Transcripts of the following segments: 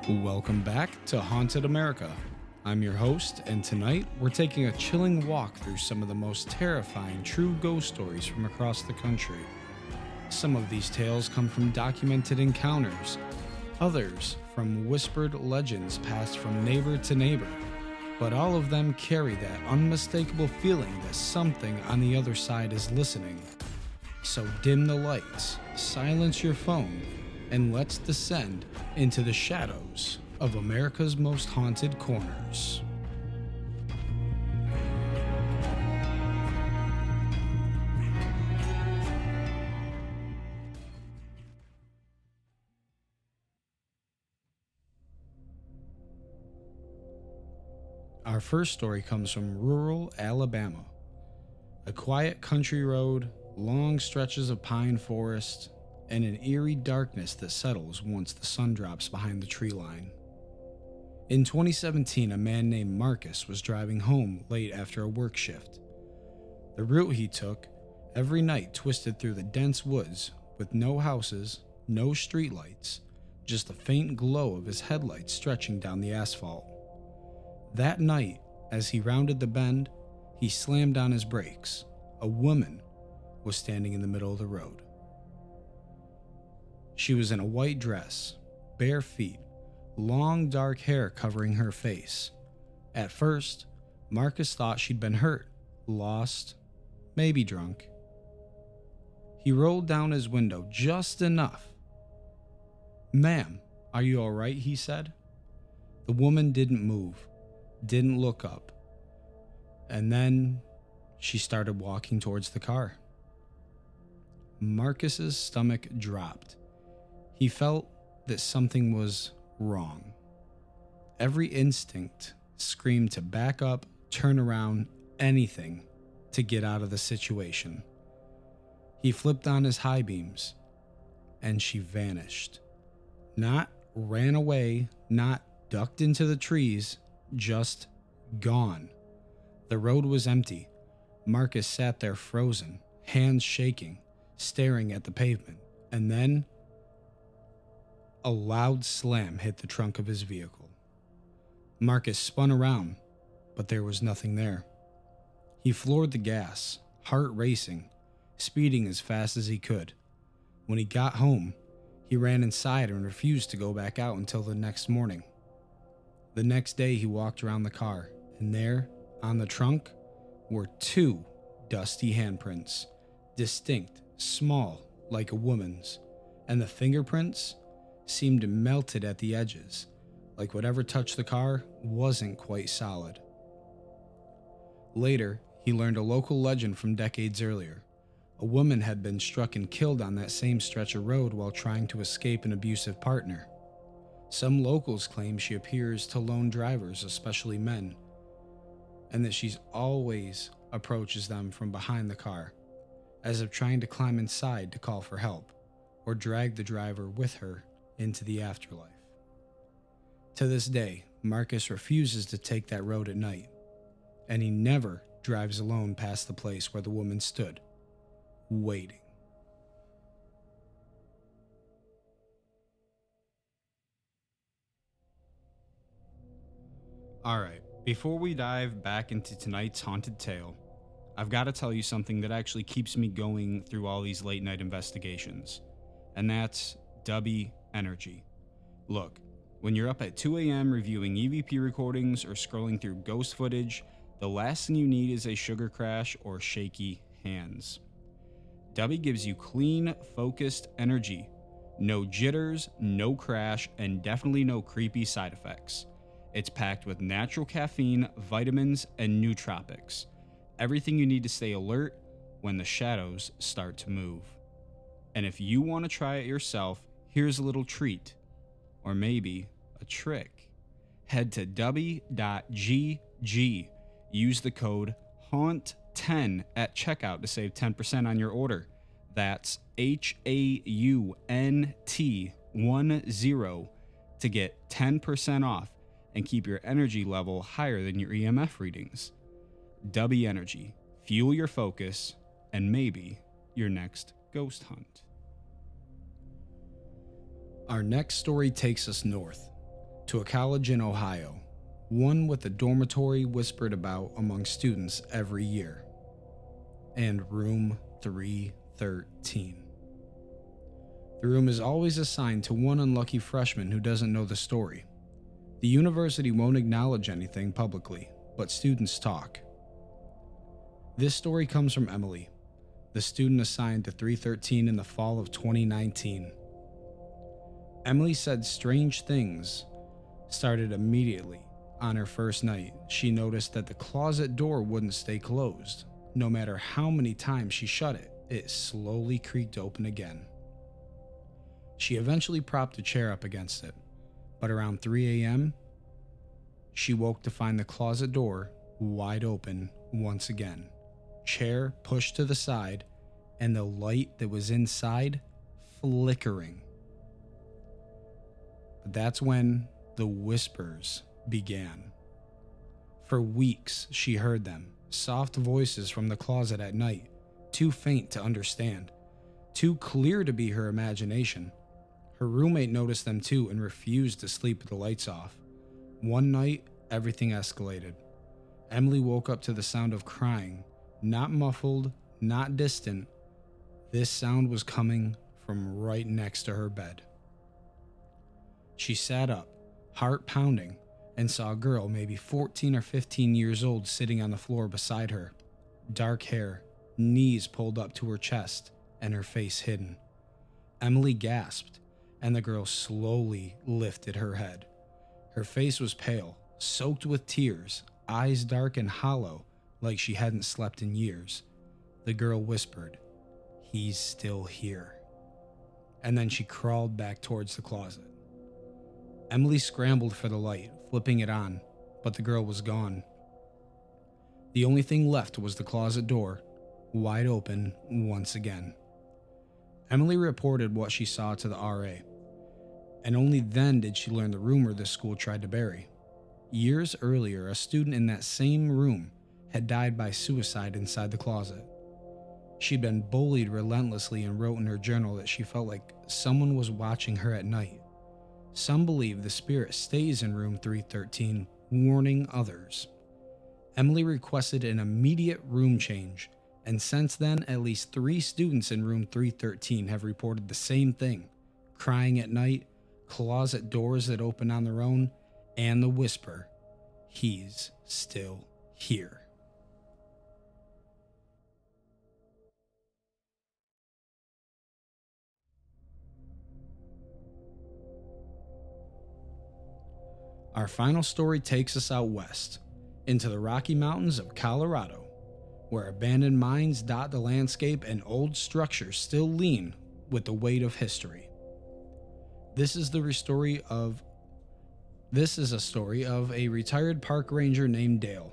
Welcome back to Haunted America. I'm your host, and tonight we're taking a chilling walk through some of the most terrifying true ghost stories from across the country. Some of these tales come from documented encounters, others from whispered legends passed from neighbor to neighbor, but all of them carry that unmistakable feeling that something on the other side is listening. So dim the lights, silence your phone, and let's descend into the shadows of America's most haunted corners. Our first story comes from rural Alabama. A quiet country road, long stretches of pine forest, and an eerie darkness that settles once the sun drops behind the tree line. In 2017, a man named Marcus was driving home late after a work shift. The route he took every night twisted through the dense woods with no houses, no streetlights, just the faint glow of his headlights stretching down the asphalt. That night, as he rounded the bend, he slammed on his brakes. A woman was standing in the middle of the road. She was in a white dress, bare feet, long dark hair covering her face. At first, Marcus thought she'd been hurt, lost, maybe drunk. He rolled down his window just enough. "Ma'am, are you all right?" he said. The woman didn't move, didn't look up, and then she started walking towards the car. Marcus's stomach dropped. He felt that something was wrong. Every instinct screamed to back up, turn around, anything to get out of the situation. He flipped on his high beams, and she vanished. Not ran away, not ducked into the trees, just gone. The road was empty. Marcus sat there frozen, hands shaking, staring at the pavement, and then a loud slam hit the trunk of his vehicle. Marcus spun around, but there was nothing there. He floored the gas, heart racing, speeding as fast as he could. When he got home, he ran inside and refused to go back out until the next morning. The next day, he walked around the car, and there, on the trunk, were two dusty handprints, distinct, small, like a woman's, and the fingerprints seemed melted at the edges, like whatever touched the car wasn't quite solid. Later, he learned a local legend from decades earlier. A woman had been struck and killed on that same stretch of road while trying to escape an abusive partner. Some locals claim she appears to lone drivers, especially men, and that she always approaches them from behind the car, as if trying to climb inside to call for help, or drag the driver with her into the afterlife. To this day, Marcus refuses to take that road at night, and he never drives alone past the place where the woman stood, waiting. Alright, before we dive back into tonight's haunted tale, I've got to tell you something that actually keeps me going through all these late night investigations, and that's Dubby Energy. Look, when you're up at 2 a.m. reviewing EVP recordings or scrolling through ghost footage, the last thing you need is a sugar crash or shaky hands. Dubby gives you clean, focused energy. No jitters, no crash, and definitely no creepy side effects. It's packed with natural caffeine, vitamins, and nootropics. Everything you need to stay alert when the shadows start to move. And if you want to try it yourself, here's a little treat, or maybe a trick. Head to dubby.gg. Use the code HAUNT10 at checkout to save 10% on your order. That's HAUNT10 to get 10% off and keep your energy level higher than your EMF readings. Dubby Energy. Fuel your focus and maybe your next ghost hunt. Our next story takes us north. to a college in Ohio, one with a dormitory whispered about among students every year, and room 313. The room is always assigned to one unlucky freshman who doesn't know the story. The university won't acknowledge anything publicly, but students talk. This story comes from Emily, the student assigned to 313 in the fall of 2019. Emily said strange things started immediately. On her first night, she noticed that the closet door wouldn't stay closed. No matter how many times she shut it, it slowly creaked open again. She eventually propped a chair up against it, but around 3 a.m., she woke to find the closet door wide open once again, chair pushed to the side, and the light that was inside flickering. But that's when the whispers began. For weeks, she heard them, soft voices from the closet at night, too faint to understand, too clear to be her imagination. Her roommate noticed them too and refused to sleep with the lights off. One night, everything escalated. Emily woke up to the sound of crying, not muffled, not distant. This sound was coming from right next to her bed. She sat up, heart pounding, and saw a girl maybe 14 or 15 years old sitting on the floor beside her. Dark hair, knees pulled up to her chest, and her face hidden. Emily gasped, and the girl slowly lifted her head. Her face was pale, soaked with tears, eyes dark and hollow, like she hadn't slept in years. The girl whispered, "He's still here." And then she crawled back towards the closet. Emily scrambled for the light, flipping it on, but the girl was gone. The only thing left was the closet door, wide open once again. Emily reported what she saw to the RA, and only then did she learn the rumor the school tried to bury. Years earlier, a student in that same room had died by suicide inside the closet. She'd been bullied relentlessly and wrote in her journal that she felt like someone was watching her at night. Some believe the spirit stays in room 313, warning others. Emily requested an immediate room change, and since then, at least 3 students in room 313 have reported the same thing: crying at night, closet doors that open on their own, and the whisper, "He's still here." Our final story takes us out west, into the Rocky Mountains of Colorado, where abandoned mines dot the landscape and old structures still lean with the weight of history. This is a story of a retired park ranger named Dale.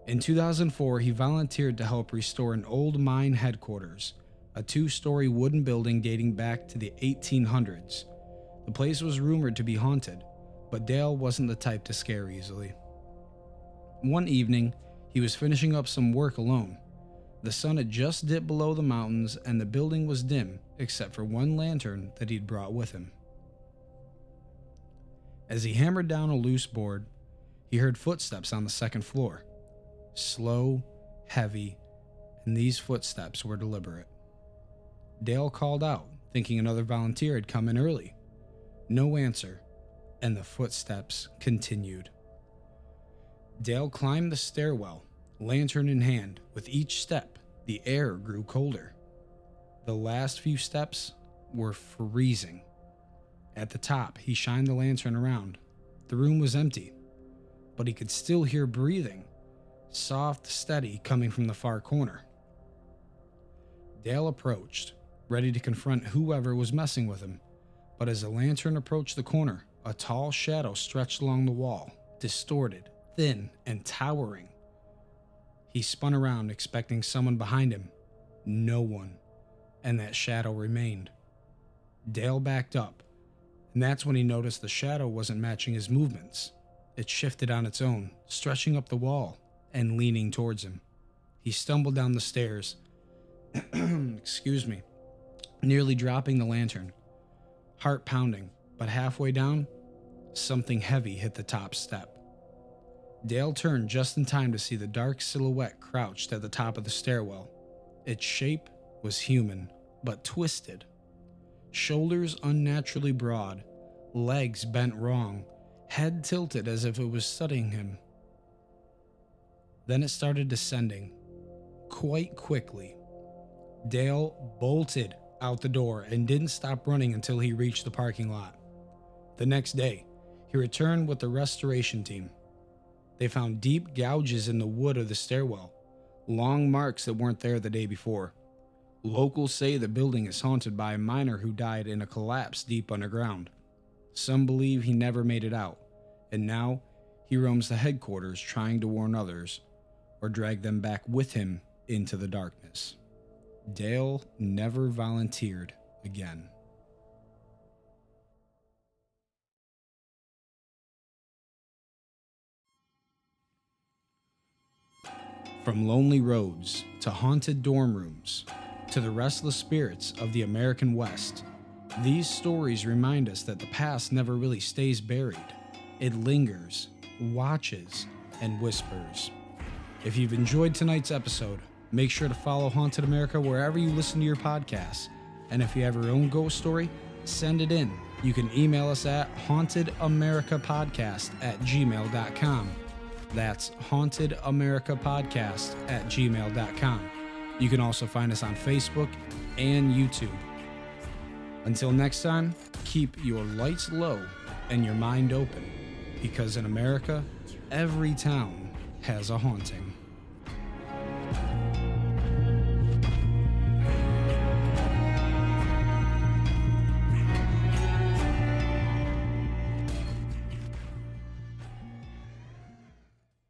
In 2004, he volunteered to help restore an old mine headquarters, a 2-story wooden building dating back to the 1800s. The place was rumored to be haunted, but Dale wasn't the type to scare easily. One evening, he was finishing up some work alone. The sun had just dipped below the mountains and the building was dim except for one lantern that he'd brought with him. As he hammered down a loose board, he heard footsteps on the second floor. Slow, heavy, and these footsteps were deliberate. Dale called out, thinking another volunteer had come in early. No answer, and the footsteps continued. Dale climbed the stairwell, lantern in hand. With each step, the air grew colder. The last few steps were freezing. At the top, he shined the lantern around. The room was empty, but he could still hear breathing, soft, steady, coming from the far corner. Dale approached, ready to confront whoever was messing with him, but as the lantern approached the corner, a tall shadow stretched along the wall, distorted, thin, and towering. He spun around, expecting someone behind him. No one, and that shadow remained. Dale backed up, and that's when he noticed the shadow wasn't matching his movements. It shifted on its own, stretching up the wall and leaning towards him. He stumbled down the stairs, nearly dropping the lantern. Heart pounding, but halfway down, something heavy hit the top step. Dale turned just in time to see the dark silhouette crouched at the top of the stairwell. Its shape was human, but twisted. Shoulders unnaturally broad, legs bent wrong, head tilted as if it was studying him. Then it started descending, quite quickly. Dale bolted out the door and didn't stop running until he reached the parking lot. The next day, he returned with the restoration team. They found deep gouges in the wood of the stairwell, long marks that weren't there the day before. Locals say the building is haunted by a miner who died in a collapse deep underground. Some believe he never made it out, and now he roams the headquarters trying to warn others or drag them back with him into the darkness. Dale never volunteered again. From lonely roads to haunted dorm rooms to the restless spirits of the American West, these stories remind us that the past never really stays buried. It lingers, watches, and whispers. If you've enjoyed tonight's episode, make sure to follow Haunted America wherever you listen to your podcasts. And if you have your own ghost story, send it in. You can email us at hauntedamericapodcast@gmail.com. That's hauntedamericapodcast@gmail.com. You can also find us on Facebook and YouTube. Until next time, keep your lights low and your mind open, because in America, every town has a haunting.